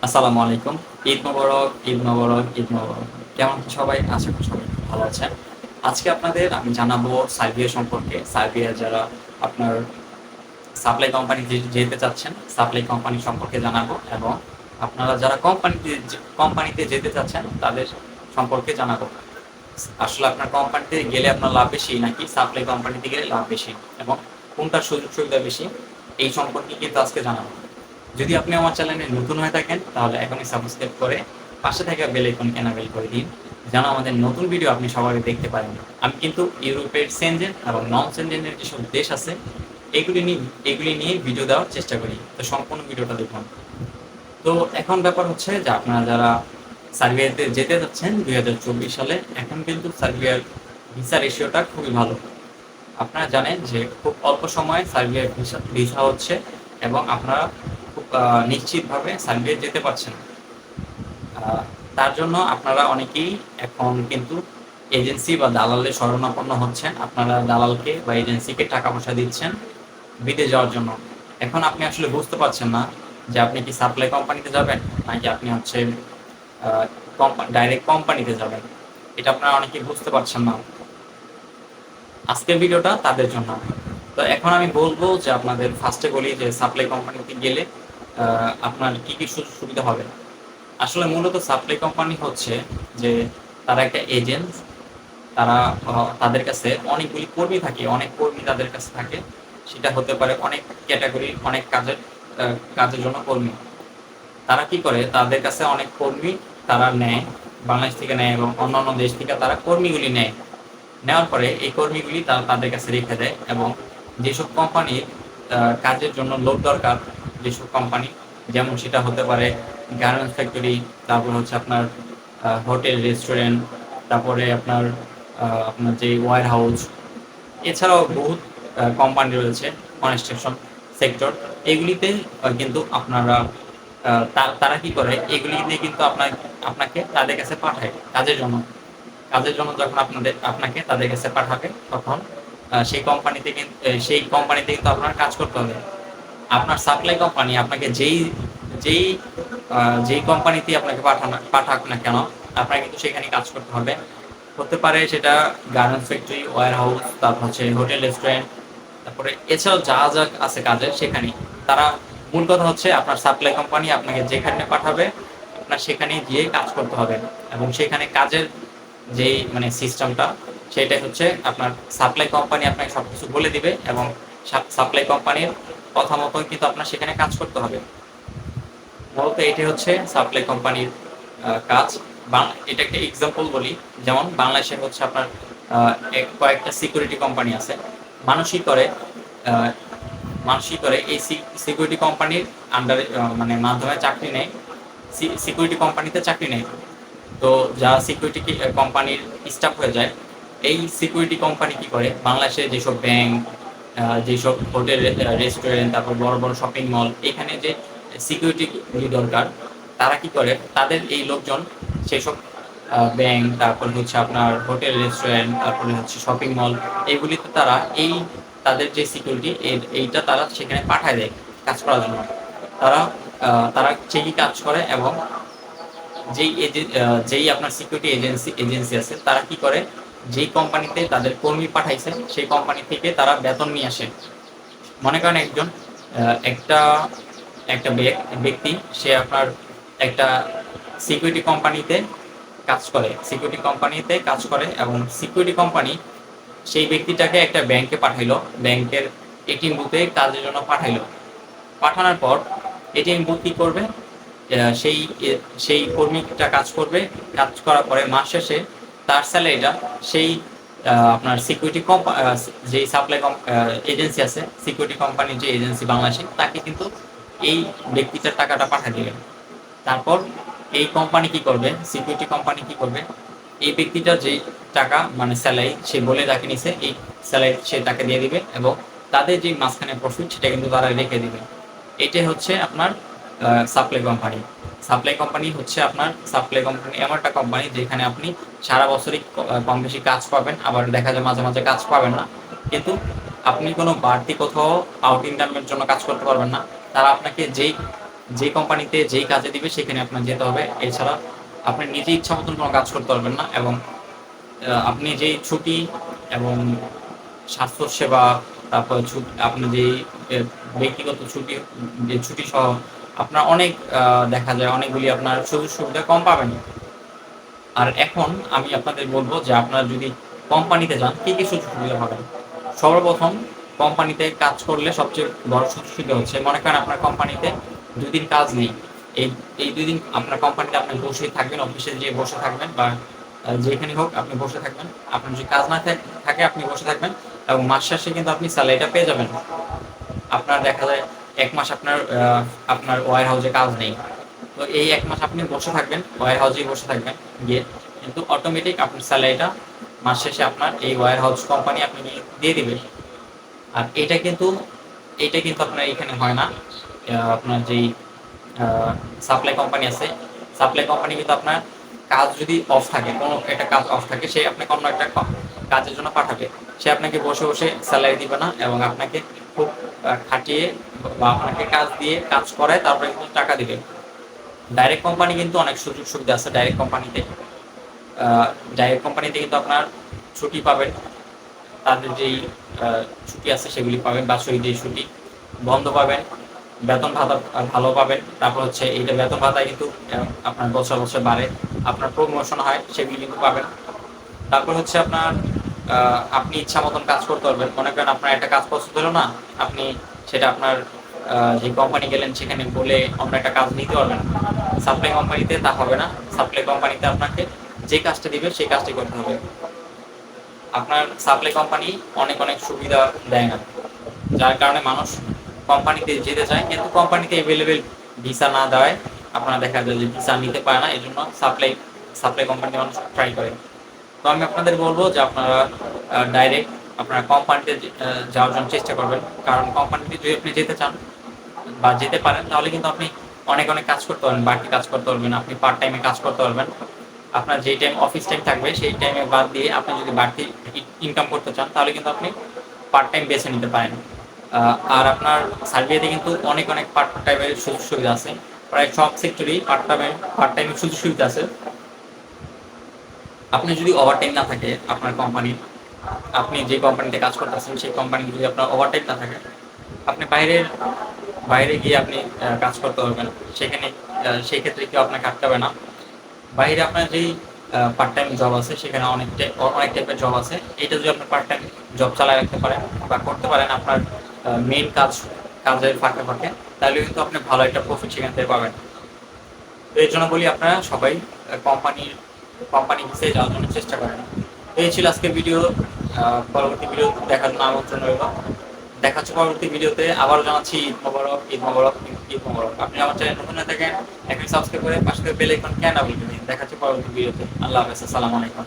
আসসালামু আলাইকুম। ঈদ মোবারক, ঈদ মোবারক, ঈদ মোবারক। কেমন সবাই? আশা করি সবাই ভালো আছেন। আজকে আপনাদের আমি জানাবো সার্বিয়া সম্পর্কে। সার্বিয়া যারা আপনার সাপ্লাই কোম্পানিতে যেতে চাচ্ছেন, সাপ্লাই কোম্পানি সম্পর্কে জানাবো এবং আপনারা যারা কোম্পানিতে যেতে চাচ্ছেন তাদের সম্পর্কে জানাবো। আসলে আপনার কোম্পানিতে গেলে আপনার লাভ বেশি নাকি সাপ্লাই কোম্পানিতে গেলে লাভ বেশি এবং কোনটার সুযোগ সুবিধা বেশি এই সম্পর্কে কিন্তু আজকে জানাবো। যদি আপনি আমার চ্যানেলে নতুন হয়ে থাকেন তাহলে এখনই সাবস্ক্রাইব করে পাশে থাকা বেল আইকন এনাবেল করে দিন, যেন আমাদের নতুন ভিডিও আপনি সবার আগে দেখতে পারেন। আমি কিন্তু ইউরোপের সেনজেন এবং নন সেনজেনের যেসব দেশ আছে এগুলি নিয়ে ভিডিও দেওয়ার চেষ্টা করি, তো সম্পূর্ণ ভিডিওটা দেখুন। তো এখন ব্যাপার হচ্ছে যে আপনারা যারা সার্বিয়াতে যেতে যাচ্ছেন 2024 সালে, এখন কিন্তু সার্বিয়ার ভিসা রেশিওটা খুবই ভালো। আপনারা জানেন যে খুব অল্প সময়ে সার্বিয়ার ভিসা ভিসা হচ্ছে এবং আপনারা খুব নিশ্চিতভাবে সার্বিয়া যেতে পারছেন। তার জন্য আপনারা অনেকেই এখন কিন্তু এজেন্সি বা দালালের শরণাপন্ন হচ্ছেন। আপনারা দালালকে বা এজেন্সিকে টাকা পয়সা দিচ্ছেন বিদেশ যাওয়ার জন্য। এখন আপনি আসলে বুঝতে পারছেন না যে আপনি কি সাপ্লাই কোম্পানিতে যাবেন নাকি আপনি হচ্ছে ডাইরেক্ট কোম্পানিতে যাবেন। এটা আপনারা অনেকেই বুঝতে পারছেন না। আজকের ভিডিওটা তাদের জন্য। তো এখন আমি বলবো যে আপনাদের ফার্স্টে বলি যে সাপ্লাই কোম্পানিতে গেলে আপনার কি কি সুযোগ সুবিধা হবে। আসলে মূলত সাপ্লাই কোম্পানি হচ্ছে যে তারা একটা এজেন্ট। তারা তাদের কাছে অনেকগুলি কর্মী থাকে, অনেক কর্মী তাদের কাছে থাকে। সেটা হতে পারে অনেক ক্যাটাগরি, অনেক কাজের জন্য কর্মী। তারা কি করে, তাদের কাছে অনেক কর্মী তারা নেয়, বাংলাদেশ থেকে নেয় এবং অন্যান্য দেশ থেকে তারা কর্মীগুলি নেয়। নেওয়ার পরে এই কর্মীগুলি তারা তাদের কাছে রেখে দেয় এবং যেসব কোম্পানির কাজের জন্য লোক দরকার, যেসব কোম্পানি, যেমন সেটা হতে পারে গার্মেন্টস ফ্যাক্টরি, তারপর হচ্ছে আপনার হোটেল রেস্টুরেন্ট, তারপরে আপনার আপনার যে ওয়্যার হাউস, এছাড়াও বহুত কোম্পানি রয়েছে, কনস্ট্রাকশন সেক্টর, এগুলিতে কিন্তু আপনারা তারা কি করে, এগুলিতে কিন্তু আপনাকে তাদের কাছে পাঠায় কাজের জন্য। যখন আপনাকে তাদের কাছে পাঠাবে তখন সেই কোম্পানিতে কিন্তু আপনার কাজ করতে হবে। আপনার সাপ্লাই কোম্পানি আপনাকে যেই যেই কোম্পানিতে আপনাকে পাঠাক না কেন, আপনার কিন্তু সেখানে কাজ করতে হবে। হতে পারে সেটা গার্মেন্টস ফ্যাক্টরি, ওয়্যার হাউস, তারপর হচ্ছে হোটেল রেস্টুরেন্ট, তারপরে এছাড়াও যা যা আছে কাজের সেখানে তারা, মূল কথা হচ্ছে আপনার সাপ্লাই কোম্পানি আপনাকে যেখানে পাঠাবে আপনার সেখানে গিয়ে কাজ করতে হবে। এবং সেখানে কাজের যেই মানে সিস্টেমটা, সেটাই হচ্ছে আপনার সাপ্লাই কোম্পানি আপনাকে সবকিছু বলে দিবে এবং সাপ্লাই কোম্পানির কথা মতো কিন্তু আপনার সেখানে কাজ করতে হবে। মূলত এটি হচ্ছে সাপ্লাই কোম্পানির কাজ। এটা একটা এক্সাম্পল বলি, যেমন বাংলাদেশে হচ্ছে আপনার কয়েকটা সিকিউরিটি কোম্পানি আছে। মানুষই করে আহ, মানুষই করে এই সিকিউরিটি কোম্পানির আন্ডারে মানে মাধ্যমে চাকরি নেয়, সিকিউরিটি কোম্পানিতে চাকরি নেয়। তো যা সিকিউরিটি কোম্পানির স্টাফ হয়ে যায়, এই সিকিউরিটি কোম্পানি কি করে, বাংলাদেশে যেসব ব্যাংক, যেসব হোটেল রেস্টুরেন্ট, তারপর বড় বড় শপিং মল, এখানে যে সিকিউরিটি দরকার, তারা কি করে, তাদের এই লোকজন সেসব ব্যাংক, তারপর হচ্ছে আপনার হোটেল রেস্টুরেন্ট, তারপরে হচ্ছে শপিং মল, এগুলিতে তারা তাদের যে সিকিউরিটি, এইটা তারা সেখানে পাঠায় দেয় কাজ করার জন্য। তারা তারা ঠিকই কাজ করে এবং যেই আপনার সিকিউরিটি এজেন্সি আছে তারা কি করে, যেই কোম্পানিতে তাদের কর্মী পাঠাইছে সেই কোম্পানি থেকে তারা বেতন নিয়ে আসে। মনে করেন একজন একটা একটা ব্যক্তি, সে আপনার একটা সিকিউরিটি কোম্পানিতে কাজ করে এবং সিকিউরিটি কোম্পানি সেই ব্যক্তিটাকে একটা ব্যাংকে পাঠাইলো, ব্যাংকের এটিএম বুথে কাজের জন্য পাঠাইলো। পাঠানোর পর এটিএম বুথ কি করবে, সেই সেই কর্মীটা কাজ করবে। কাজ করার পরে মাস শেষে তার স্যালারিটা সেই আপনার যেই সাপ্লাই এজেন্সি আছে, সিকিউরিটি কোম্পানির যে এজেন্সি বাংলাদেশে, তাকে কিন্তু এই ব্যক্তিটার টাকাটা পাঠিয়ে দিলেন। তারপর এই কোম্পানি কি করবে, সিকিউরিটি কোম্পানি কি করবে, এই ব্যক্তিটার যে টাকা মানে স্যালারি সে বলে তাকে নিছে, এই স্যালারি সে তাকে দিয়ে দিবে এবং তাদের যে মাঝখানে প্রফিট সেটা কিন্তু তারা রেখে দিবে। এটাই হচ্ছে আপনার সাপ্লাই কোম্পানি এমন একটা কোম্পানি যেখানে আপনি সারা বছরই কম বেশি কাজ পাবেন, আবার দেখা যায় মাঝে মাঝে কাজ পাবেন না, কিন্তু আপনি কোনো বাড়তি কোথাও আউট ইনকামের জন্য কাজ করতে পারবেন না। তারা আপনাকে যে কোম্পানিতে যেই কাজে দিবে সেখানে আপনার যেতে হবে। এছাড়া আপনি নিজে ইচ্ছা মতন কোনো কাজ করতে পারবেন না, এবং আপনি যেই ছুটি এবং স্বাস্থ্যসেবা, তারপর আপনি যেই ব্যক্তিগত ছুটি, যে ছুটি সহ আপনার অনেক দেখা যায় অনেকগুলি আপনার সুযোগ সুবিধা কম পাবেন। আর এখন আমি আপনাদের বলব যে আপনারা যদি কোম্পানিতে যান কি কি সুযোগ সুবিধা পাবেন। সর্বপ্রথম, কোম্পানিতে কাজ করলে সবচেয়ে বড় সুযোগ সুবিধা হচ্ছে, মনে করেন আপনার কোম্পানিতে 2 দিন কাজ নেই। এই এই 2 দিন আপনার কোম্পানিতে আপনি বসেই থাকবেন, অফিসে যেয়ে বসে থাকবেন, বা যেখানে হোক আপনি বসে থাকবেন। আপনার যদি কাজ না থাকে আপনি বসে থাকবেন, এবং মাস শেষে কিন্তু আপনি স্যালারিটা পেয়ে যাবেন। আপনার দেখা যায় 1 মাস আপনার ওয়্যার হাউসে কাজ নেই, তো এই 1 মাস আপনি বসে থাকবেন, ওয়্যার হাউসেই বসে থাকবেন গিয়ে, কিন্তু অটোমেটিক আপনার স্যালারিটা মাস শেষে আপনার এই ওয়্যার হাউস কোম্পানি আপনাকে দিয়ে দিবে। আর এইটা কিন্তু আপনার এখানে হয় না। আপনার যেই সাপ্লাই কোম্পানি আছে, সাপ্লাই কোম্পানি কিন্তু আপনার কাজ যদি অফ থাকে, কোনো একটা কাজ অফ থাকে, সে আপনাকে অন্য একটা কাজের জন্য পাঠাবে। সে আপনাকে বসে বসে স্যালারি দিবে না, এবং আপনাকে খুব খাটিয়ে বা আপনাকে কাজ দিয়ে কাজ করায় তারপরে কিন্তু টাকা দিবে। ডাইরেক্ট কোম্পানি কিন্তু অনেক সুযোগ সুবিধা আছে। ডাইরেক্ট কোম্পানিতে কিন্তু আপনার ছুটি পাবেন, তাদের যেই ছুটি আছে সেগুলি পাবেন, বাৎসরিক যেই ছুটি, বন্ধ পাবেন, বেতন ভাতা ভালো পাবেন। তারপর হচ্ছে এইটা বেতন ভাতা কিন্তু আপনার বছর বছর বাড়ে, আপনার প্রমোশন হয় সেগুলি কিন্তু পাবেন। তারপর হচ্ছে আপনার আপনি ইচ্ছা মতন কাজ করতে পারবেন। মনে করেন আপনার একটা কাজ পছন্দ হলো না, আপনি সেটা আপনার যে কোম্পানি গেলেন সেখানে বলে অন্য একটা কাজ নিতে পারবেন। সাপ্লাই কোম্পানিতে তা হবে না। সাপ্লাই কোম্পানিতে আপনাকে যে কাজটা দিবে সেই কাজটাই করতে হবে। আপনার সাপ্লাই কোম্পানি অনেক অনেক সুবিধা দেয় না, যার কারণে মানুষ কোম্পানিতে যেতে চায়, কিন্তু কোম্পানিতে অ্যাভেলেবেল ভিসা না দেওয়ায় আপনারা দেখা যায় যে ভিসা নিতে পারে না, এই জন্য সাপ্লাই কোম্পানিতে মানুষ ট্রাই করে। তো আমি আপনাদের বলবো যে আপনারা ডাইরেক্ট আপনারা কোম্পানিতে যাওয়ার জন্য চেষ্টা করবেন, কারণ কোম্পানিতে যদি আপনি যেতে চান বা যেতে পারেন তাহলে কিন্তু আপনি অনেক অনেক কাজ করতে পারবেন, বাড়তি কাজ করতে পারবেন, আপনি পার্ট টাইমে কাজ করতে পারবেন। আপনার যেই টাইম অফিস টাইম থাকবে সেই টাইমে বাদ দিয়ে আপনি যদি বাড়তি ইনকাম করতে চান তাহলে কিন্তু আপনি পার্ট টাইম বেছে নিতে পারেন। আর আপনার সার্বিয়াতে কিন্তু অনেক অনেক পার্ট টাইমের সুযোগ সুবিধা আছে, প্রায় সব সেক্টরেই পার্ট টাইমের সুযোগ সুবিধা আছে। আপনি যদি ওভারটাইম না থাকে আপনার কোম্পানির, আপনি যে কোম্পানিতে কাজ করতেছেন সেই কোম্পানিতে যদি আপনার ওভারটাইম না থাকে, আপনি বাইরে গিয়ে আপনি কাজ করতে পারবেন। সেখানে সেই ক্ষেত্রে কেউ আপনাকে আটকাবে না। বাইরে আপনার যেই পার্ট টাইম জব আছে সেখানে অনেক টাইপের জব আছে। এটা যদি আপনি পার্ট টাইম জব চালায় রাখতে পারেন বা করতে পারেন আপনার মেইন কাজের ফাঁকে ফাঁকে, তাহলে কিন্তু আপনি ভালো একটা প্রফিট সেখান থেকে পাবেন। তো এর জন্য বলি আপনারা সবাই কোম্পানি ভিসায় যাওয়ার জন্য চেষ্টা করেন। এই ছিল আজকের ভিডিও। পরবর্তী ভিডিও দেখার জন্য আমন্ত্রণ রইল। দেখা হচ্ছে পরবর্তী ভিডিওতে। আবারও জানাচ্ছি ঈদ মোবারক, ঈদ মোবারক, ঈদ মোবারক। আপনি আমার চ্যানেল নতুন হয়ে থাকেন, এখন সাবস্ক্রাইব করে পাশে বেল আইকন কেন বলবেন। দেখা হচ্ছে পরবর্তী ভিডিওতে। আল্লাহ হাফেজ, আসসালামু আলাইকুম।